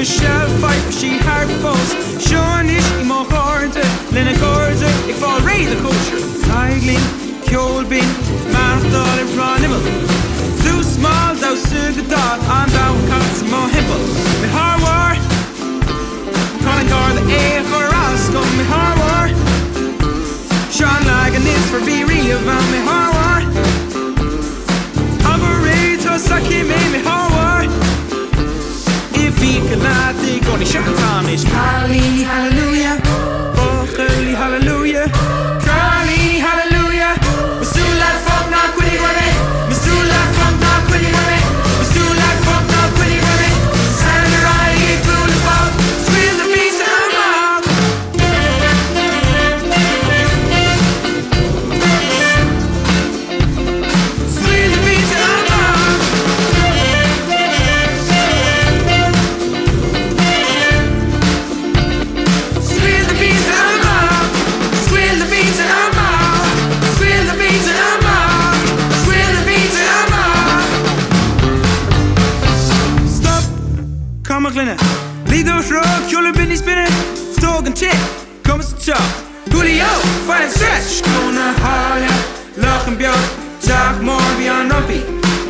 Michelle Pfeiffer, she hard fuss. Sean is I mo chorde, Lena Gorde, ik val reid de kosher. Teiglin, Kjolbin, Martha en Ranimal. Too small, thou sugedad, and thou cuts mo hippel. Me harwar, Colin Gar the for Rasco, me harwar. Sean Lagan is for Viri of me harwar. Aberrator, Saki me harwar. If he can not think on the shot tarnish. Carlini, hallelujah. Oh, holy hallelujah. Carlini, hallelujah. We're still like fuck, not quitting with me. We're still like fuck, not quitting with me. We're still like fuck, not quitting with me. Stand around, get cool about. Squeeze the beats and I'm out. Squeeze the beats and I'm out. Squeeze the beats and I'm out. Squeeze the beats and I'm out. Squeeze the beats and I'm out. Squeeze the beats and I'm out. Stop. Kom og glinde. Lige dog shrug, kjolle bind i spinne. Stog en tip, kom så top. Coolio, for en stretch. Kone harja, lachen bjørn. Tak morgen, vi er noppi.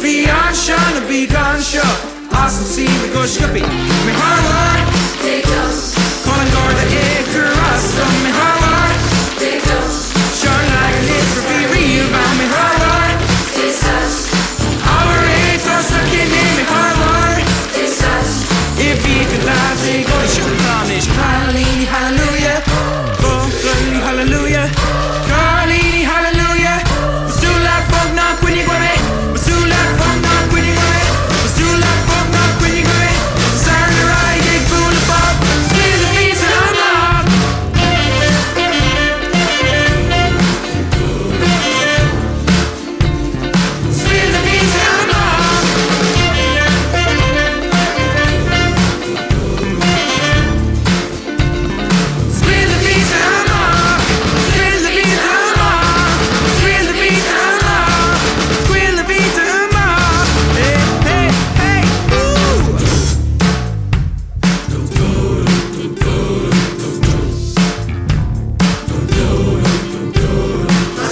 Vi er sjøn og vi kan sjå. Asen si, vi går skuppi. Vi har var. Colin Gar the acre, rust on me harwar. Sean Lagan is for Viri about me harwar. Our eight are stuck in me harwar. If he could lie, they go to shoot tarnish. Carlini, hallelujah. Oh, holy hallelujah. Carlini, hallelujah. We're still like fuck, not quitting with me. We're still like fuck, not quitting with me. We're still like fuck, not quitting with me. Saturday ride, get cool about. Squeeze the beats and I'm out. Squeeze the beats and I'm out. Squeeze the beats and I'm out. Squeeze the beats and I'm out. Squeeze the beats and I'm out. Squeeze the beats and I'm out. Hey, hey, hey, woo!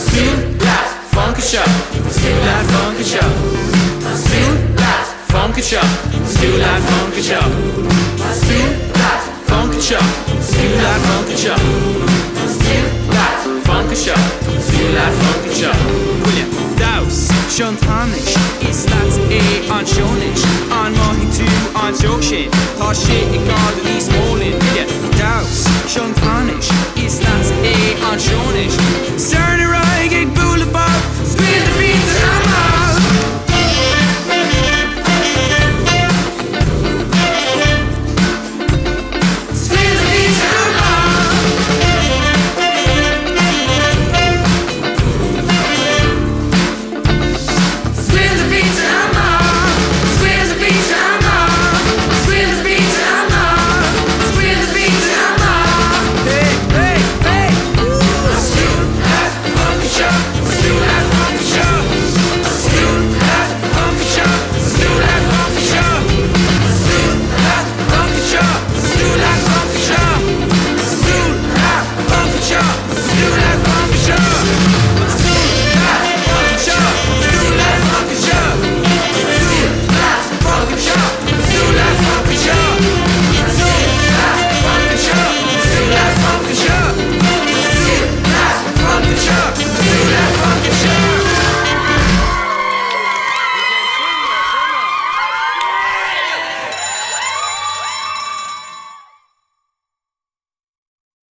Still that funky show. Still that funky show. Still that funky show. Still that funky show. Still that funky show. Still that funky show. Still that funky show. Still that funky show. William Daus, Sean Tarnish. Is that A on Shonish? On Mohi 2 on Jokshin. Thought shit in garden East Morning. William Daus, Sean Tarnish. Is that A on Shonish?